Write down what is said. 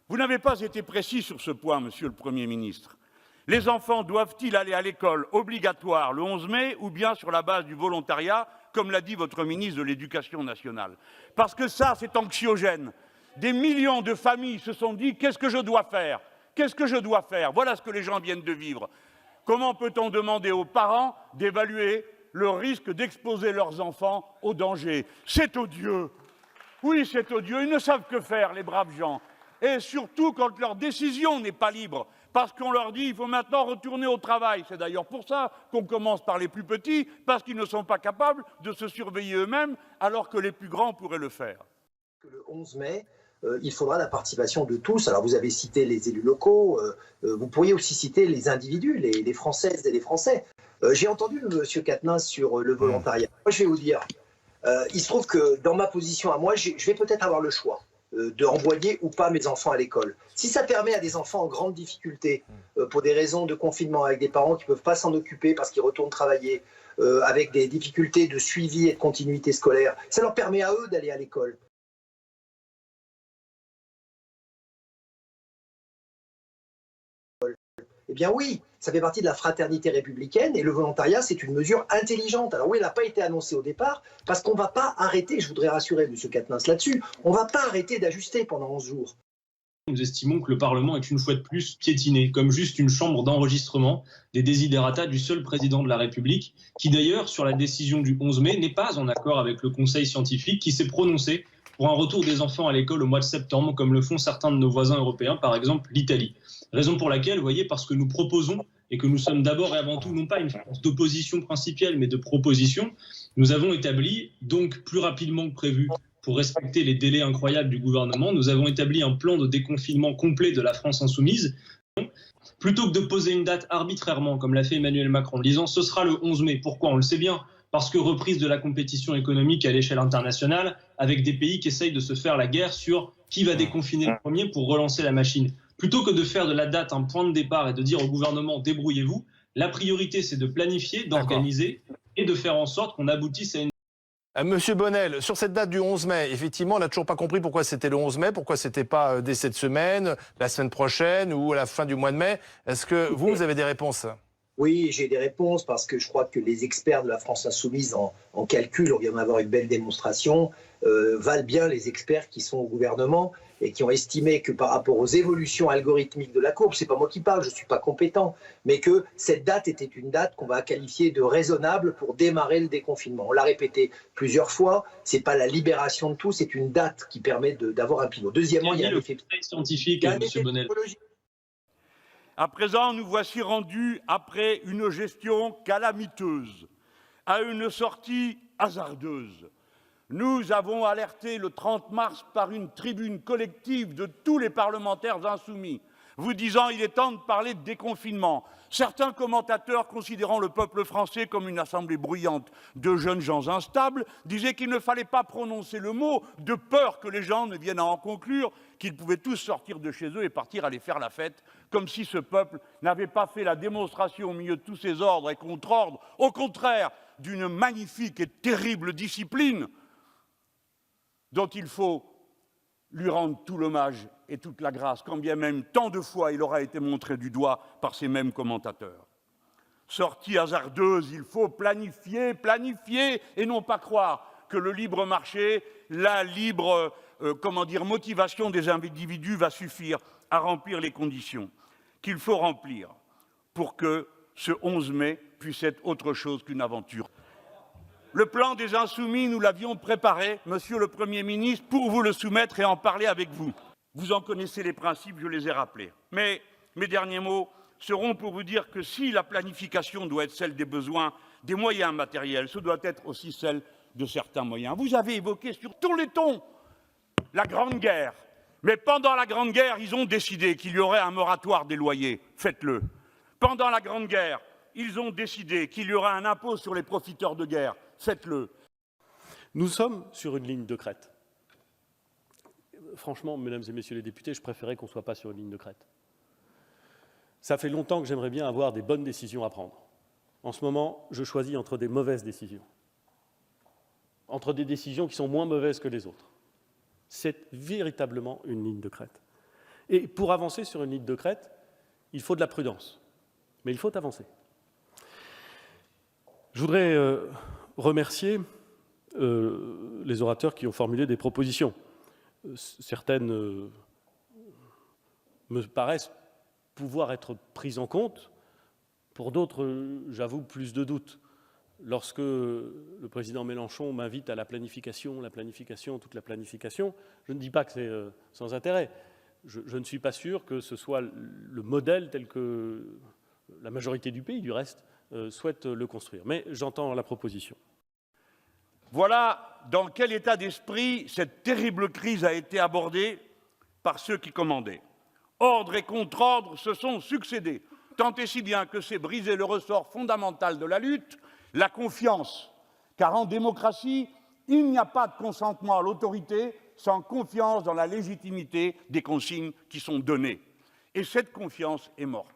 Vous n'avez pas été précis sur ce point, Monsieur le Premier ministre. Les enfants doivent-ils aller à l'école obligatoire le 11 mai ou bien sur la base du volontariat, comme l'a dit votre ministre de l'Éducation nationale? Parce que ça, c'est anxiogène. Des millions de familles se sont dit « qu'est-ce que je dois faire? Qu'est-ce que je dois faire ?» Voilà ce que les gens viennent de vivre. Comment peut-on demander aux parents d'évaluer le risque d'exposer leurs enfants au danger? C'est odieux. Oui, c'est odieux. Ils ne savent que faire, les braves gens. Et surtout quand leur décision n'est pas libre. Parce qu'on leur dit qu'il faut maintenant retourner au travail. C'est d'ailleurs pour ça qu'on commence par les plus petits, parce qu'ils ne sont pas capables de se surveiller eux-mêmes, alors que les plus grands pourraient le faire. Le 11 mai, il faudra la participation de tous. Alors vous avez cité les élus locaux, vous pourriez aussi citer les individus, les Françaises et les Français. J'ai entendu M. Quatennens sur le volontariat. Moi, je vais vous dire, il se trouve que dans ma position à moi, je vais peut-être avoir le choix de renvoyer ou pas mes enfants à l'école. Si ça permet à des enfants en grande difficulté, pour des raisons de confinement, avec des parents qui ne peuvent pas s'en occuper parce qu'ils retournent travailler, avec des difficultés de suivi et de continuité scolaire, ça leur permet à eux d'aller à l'école. Eh bien oui, ça fait partie de la fraternité républicaine et le volontariat, c'est une mesure intelligente. Alors oui, elle n'a pas été annoncée au départ parce qu'on ne va pas arrêter, je voudrais rassurer M. Quatennens là-dessus, on ne va pas arrêter d'ajuster pendant 11 jours. Nous estimons que le Parlement est une fois de plus piétiné, comme juste une chambre d'enregistrement des desiderata du seul président de la République, qui d'ailleurs, sur la décision du 11 mai, n'est pas en accord avec le Conseil scientifique qui s'est prononcé pour un retour des enfants à l'école au mois de septembre, comme le font certains de nos voisins européens, par exemple l'Italie. Raison pour laquelle, vous voyez, parce que nous proposons, et que nous sommes d'abord et avant tout, non pas une force d'opposition principielle, mais de proposition, nous avons établi, donc plus rapidement que prévu, pour respecter les délais incroyables du gouvernement, nous avons établi un plan de déconfinement complet de la France insoumise. Plutôt que de poser une date arbitrairement, comme l'a fait Emmanuel Macron, en disant ce sera le 11 mai. Pourquoi? On le sait bien. Parce que reprise de la compétition économique à l'échelle internationale, avec des pays qui essayent de se faire la guerre sur qui va déconfiner le premier pour relancer la machine. Plutôt que de faire de la date un point de départ et de dire au gouvernement débrouillez-vous, la priorité c'est de planifier, d'organiser et de faire en sorte qu'on aboutisse à une... Monsieur Bonnel, sur cette date du 11 mai, effectivement, on n'a toujours pas compris pourquoi c'était le 11 mai, pourquoi c'était pas dès cette semaine, la semaine prochaine ou à la fin du mois de mai. Est-ce que vous avez des réponses? Oui, j'ai des réponses parce que je crois que les experts de la France insoumise en calcul, on vient d'avoir une belle démonstration, valent bien les experts qui sont au gouvernement et qui ont estimé que par rapport aux évolutions algorithmiques de la courbe, c'est pas moi qui parle, je ne suis pas compétent, mais que cette date était une date qu'on va qualifier de raisonnable pour démarrer le déconfinement. On l'a répété plusieurs fois, c'est pas la libération de tout, c'est une date qui permet d'avoir un pivot. Deuxièmement, il y a l'effet scientifique, M. Bonnel. À présent, nous voici rendus, après une gestion calamiteuse, à une sortie hasardeuse. Nous avons alerté le 30 mars par une tribune collective de tous les parlementaires insoumis, vous disant il est temps de parler de déconfinement. Certains commentateurs, considérant le peuple français comme une assemblée bruyante de jeunes gens instables, disaient qu'il ne fallait pas prononcer le mot de peur que les gens ne viennent à en conclure qu'ils pouvaient tous sortir de chez eux et partir aller faire la fête, comme si ce peuple n'avait pas fait la démonstration au milieu de tous ces ordres et contre-ordres, au contraire d'une magnifique et terrible discipline dont il faut lui rendre tout l'hommage et toute la grâce, quand bien même tant de fois il aura été montré du doigt par ces mêmes commentateurs. Sortie hasardeuse, il faut planifier, planifier, et non pas croire que le libre marché, la libre motivation des individus va suffire à remplir les conditions qu'il faut remplir pour que ce 11 mai puisse être autre chose qu'une aventure. Le plan des Insoumis, nous l'avions préparé, Monsieur le Premier ministre, pour vous le soumettre et en parler avec vous. Vous en connaissez les principes, je les ai rappelés. Mais mes derniers mots seront pour vous dire que si la planification doit être celle des besoins, des moyens matériels, ce doit être aussi celle de certains moyens. Vous avez évoqué sur tous les tons la Grande Guerre. Mais pendant la Grande Guerre, ils ont décidé qu'il y aurait un moratoire des loyers. Faites-le. Pendant la Grande Guerre, ils ont décidé qu'il y aurait un impôt sur les profiteurs de guerre. Faites-le. Nous sommes sur une ligne de crête. Franchement, mesdames et messieurs les députés, je préférais qu'on ne soit pas sur une ligne de crête. Ça fait longtemps que j'aimerais bien avoir des bonnes décisions à prendre. En ce moment, je choisis entre des mauvaises décisions. Entre des décisions qui sont moins mauvaises que les autres. C'est véritablement une ligne de crête. Et pour avancer sur une ligne de crête, il faut de la prudence. Mais il faut avancer. Je voudrais remercier les orateurs qui ont formulé des propositions. Certaines me paraissent pouvoir être prises en compte. Pour d'autres, j'avoue plus de doutes. Lorsque le président Mélenchon m'invite à la planification, toute la planification, je ne dis pas que c'est sans intérêt. Je ne suis pas sûr que ce soit le modèle tel que la majorité du pays, du reste, souhaite le construire. Mais j'entends la proposition. Voilà dans quel état d'esprit cette terrible crise a été abordée par ceux qui commandaient. Ordre et contre-ordre se sont succédés, tant et si bien que c'est briser le ressort fondamental de la lutte, la confiance. Car en démocratie, il n'y a pas de consentement à l'autorité sans confiance dans la légitimité des consignes qui sont données. Et cette confiance est morte.